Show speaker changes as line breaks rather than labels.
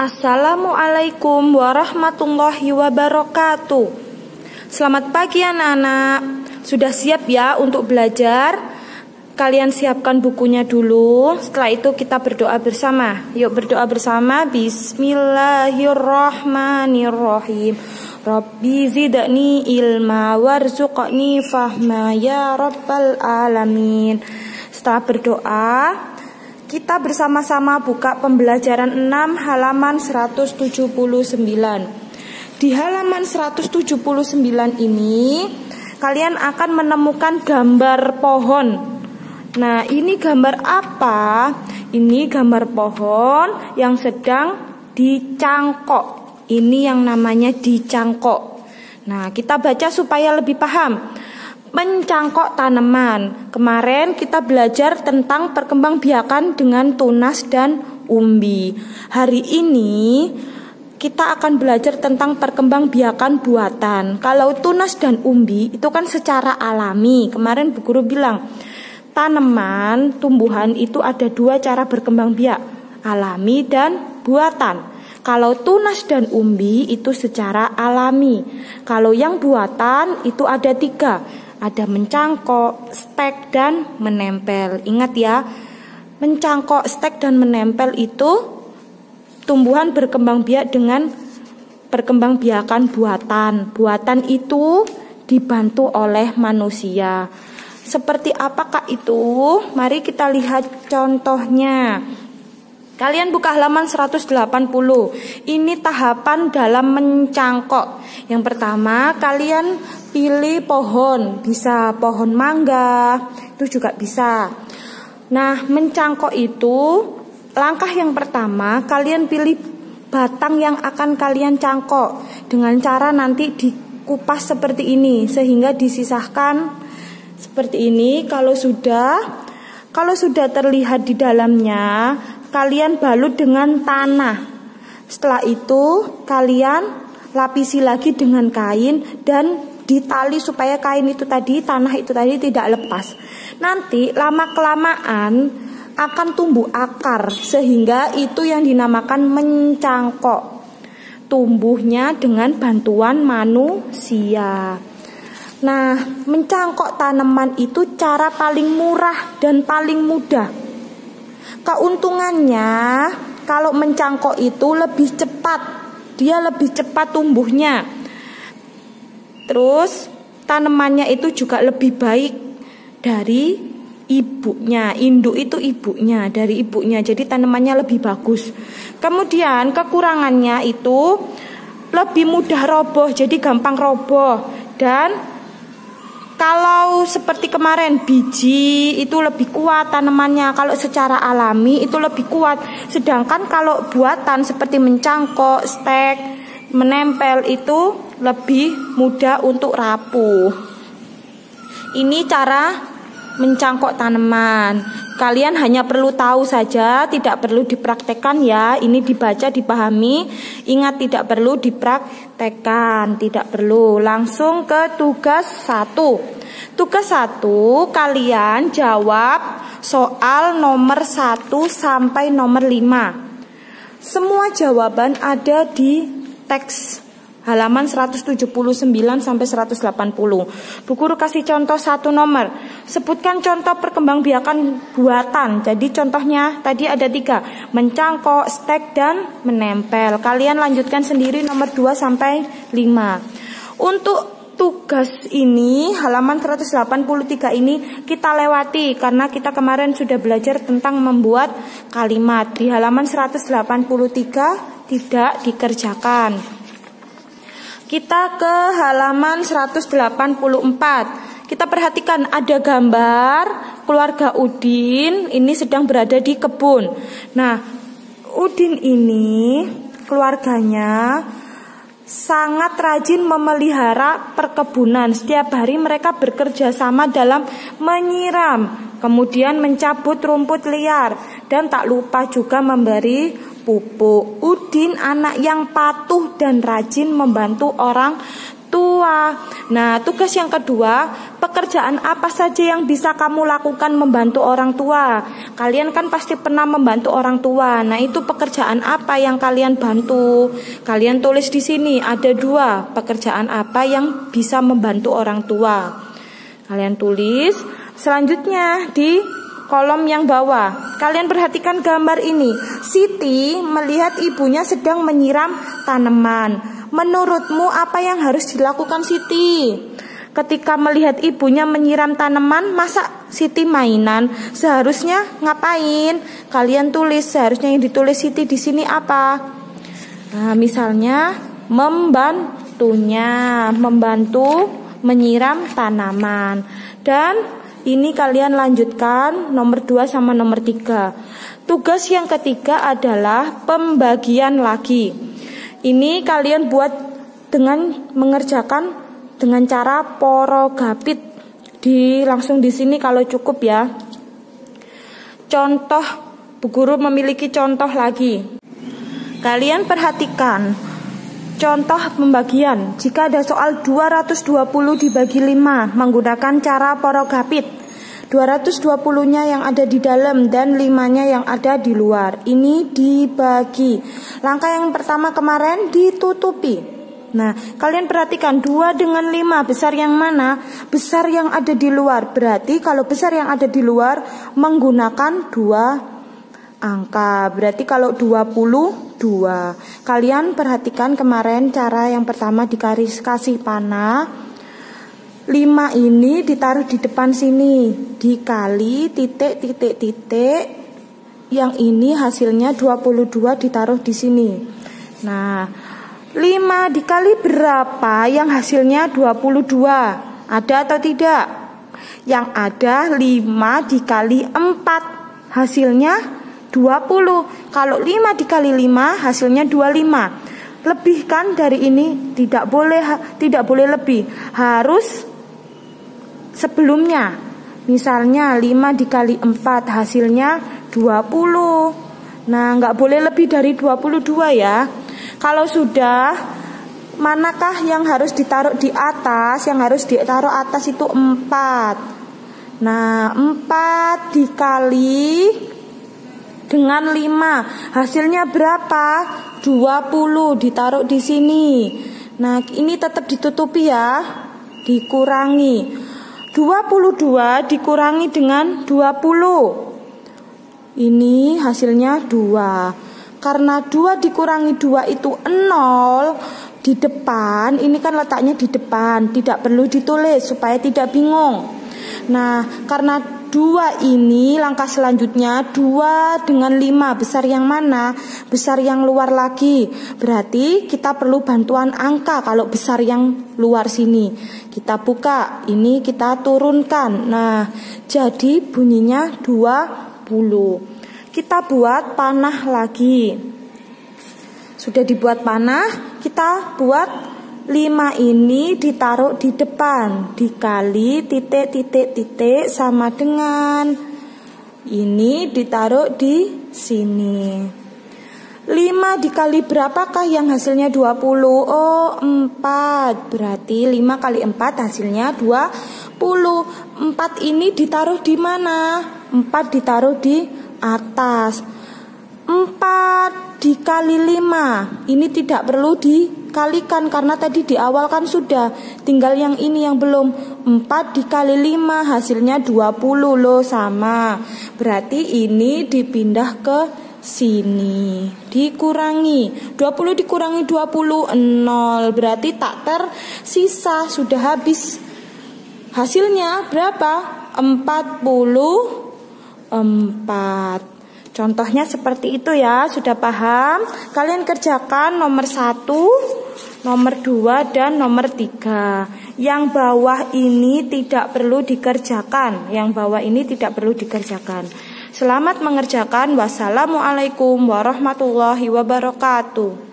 Assalamualaikum warahmatullahi wabarakatuh. Selamat pagi anak-anak. Sudah siap ya untuk belajar? Kalian siapkan bukunya dulu. Setelah itu kita berdoa bersama. Yuk berdoa bersama. Bismillahirrahmanirrahim. Rabbi zidni ilma warzuqni fahma ya rabbal alamin. Setelah berdoa, kita bersama-sama buka pembelajaran 6 halaman 179. Di halaman 179 ini kalian akan menemukan gambar pohon. Nah, ini gambar apa? Ini gambar pohon yang sedang dicangkok. Ini yang namanya dicangkok. Nah, kita baca supaya lebih paham. Mencangkok tanaman. Kemarin kita belajar tentang perkembangbiakan dengan tunas dan umbi. Hari ini kita akan belajar tentang perkembangbiakan buatan. Kalau tunas dan umbi itu kan secara alami. Kemarin Bu Guru bilang tanaman, tumbuhan itu ada dua cara berkembang biak, alami dan buatan. Kalau tunas dan umbi itu secara alami. Kalau yang buatan itu ada tiga. Ada mencangkok, stek, dan menempel. Ingat ya, mencangkok, stek, dan menempel itu tumbuhan berkembang biak dengan perkembangbiakan buatan. Buatan itu dibantu oleh manusia. Seperti apakah itu? Mari kita lihat contohnya. Kalian buka halaman 180. Ini tahapan dalam mencangkok. Yang pertama, kalian pilih pohon. Bisa pohon mangga, itu juga bisa. Nah, mencangkok itu langkah yang pertama, kalian pilih batang yang akan kalian cangkok. Dengan cara nanti dikupas seperti ini, sehingga disisahkan seperti ini. Kalau sudah terlihat di dalamnya, kalian balut dengan tanah. Setelah itu kalian lapisi lagi dengan kain dan ditali supaya kain itu tadi, tanah itu tadi tidak lepas. Nanti lama-kelamaan akan tumbuh akar, sehingga itu yang dinamakan mencangkok. Tumbuhnya dengan bantuan manusia. Nah, mencangkok tanaman itu cara paling murah dan paling mudah. Keuntungannya, kalau mencangkok itu lebih cepat. Dia lebih cepat tumbuhnya. Terus tanamannya itu juga lebih baik dari ibunya. Induk itu ibunya, dari ibunya. Jadi tanamannya lebih bagus. Kemudian kekurangannya itu lebih mudah roboh, jadi gampang roboh. Dan kalau seperti kemarin biji itu lebih kuat tanamannya. Kalau secara alami itu lebih kuat. Sedangkan kalau buatan seperti mencangkok, stek, menempel itu lebih mudah untuk rapuh. Ini cara mencangkok tanaman. Kalian hanya perlu tahu saja, tidak perlu dipraktekkan ya. Ini dibaca, dipahami. Ingat, tidak perlu dipraktekkan, tidak perlu. Langsung ke tugas 1. Tugas 1, kalian jawab soal nomor 1 sampai nomor 5. Semua jawaban ada di teks halaman 179 sampai 180. Bu Guru kasih contoh 1 nomor. Sebutkan contoh perkembangbiakan buatan. Jadi contohnya tadi ada 3. Mencangkok, stek, dan menempel. Kalian lanjutkan sendiri nomor 2 sampai 5. Untuk tugas ini halaman 183 ini kita lewati karena kita kemarin sudah belajar tentang membuat kalimat. Di halaman 183 tidak dikerjakan. Kita ke halaman 184. Kita perhatikan ada gambar keluarga Udin. Ini sedang berada di kebun. Nah, Udin ini keluarganya sangat rajin memelihara perkebunan. Setiap hari mereka bekerja sama dalam menyiram, kemudian mencabut rumput liar, dan tak lupa juga memberi pupuk. Udin anak yang patuh dan rajin membantu orang tua. tua. Nah, tugas yang kedua, pekerjaan apa saja yang bisa kamu lakukan membantu orang tua? Kalian kan pasti pernah membantu orang tua. Nah, itu pekerjaan apa yang kalian bantu? Kalian tulis di sini, ada 2 pekerjaan apa yang bisa membantu orang tua. Kalian tulis. Selanjutnya di kolom yang bawah, kalian perhatikan gambar ini. Siti melihat ibunya sedang menyiram tanaman. Menurutmu apa yang harus dilakukan Siti? Ketika melihat ibunya menyiram tanaman, masa Siti mainan? Seharusnya ngapain? Kalian tulis, seharusnya yang ditulis Siti di sini apa? Nah, misalnya membantu menyiram tanaman. Dan ini kalian lanjutkan nomor 2 sama nomor 3. Tugas yang ketiga adalah pembagian lagi. Ini kalian buat dengan mengerjakan dengan cara porogapit. Langsung di sini kalau cukup ya. Contoh, Bu Guru memiliki contoh lagi. Kalian perhatikan contoh pembagian. Jika ada soal 220 dibagi 5 menggunakan cara porogapit, 220-nya yang ada di dalam dan 5-nya yang ada di luar. Ini dibagi. Langkah yang pertama kemarin ditutupi. Nah, kalian perhatikan 2 dengan 5 besar yang mana? Besar yang ada di luar. Berarti kalau besar yang ada di luar menggunakan 2 angka. Berarti kalau 22. Kalian perhatikan kemarin cara yang pertama kasih panah. 5 ini ditaruh di depan sini, dikali titik. Yang ini hasilnya 22 ditaruh di sini. Nah, 5 dikali berapa yang hasilnya 22? Ada atau tidak? Yang ada 5 dikali 4 hasilnya 20. Kalau 5 dikali 5 hasilnya 25. Lebihkan dari ini tidak boleh lebih. Harus sebelumnya. Misalnya 5 dikali 4 hasilnya 20. Nah, nggak boleh lebih dari 22 ya. Kalau sudah, manakah yang harus ditaruh di atas? Yang harus ditaruh atas itu 4. Nah, 4 dikali dengan 5 hasilnya berapa? 20 ditaruh di sini. Nah, ini tetap ditutupi ya. Dikurangi 22 dikurangi dengan 20. Ini hasilnya 2. Karena 2 dikurangi 2 itu 0. Di depan, ini kan letaknya di depan, tidak perlu ditulis supaya tidak bingung. Nah, karena 2 ini langkah selanjutnya 2 dengan 5 besar yang mana? Besar yang luar lagi. Berarti kita perlu bantuan angka kalau besar yang luar sini. Kita buka, ini kita turunkan. Nah, jadi bunyinya 20. Kita buat panah lagi. Sudah dibuat panah, kita buat 5 ini ditaruh di depan, dikali titik sama dengan ini ditaruh di sini. 5 dikali berapakah yang hasilnya 20? Oh, 4. Berarti 5 kali 4 hasilnya 20. 4 ini ditaruh di mana? 4 ditaruh di atas. 4 dikali 5. Ini tidak perlu dikalikan karena tadi di awal kan sudah. Tinggal yang ini yang belum. 4 dikali 5 hasilnya 20 loh, sama. Berarti ini dipindah ke sini. Dikurangi 20 dikurangi 20 0. Berarti tak tersisa, sudah habis. Hasilnya berapa? 44. Contohnya seperti itu ya, sudah paham? Kalian kerjakan nomor 1, nomor 2, dan nomor 3. Yang bawah ini tidak perlu dikerjakan. Selamat mengerjakan. Wassalamualaikum warahmatullahi wabarakatuh.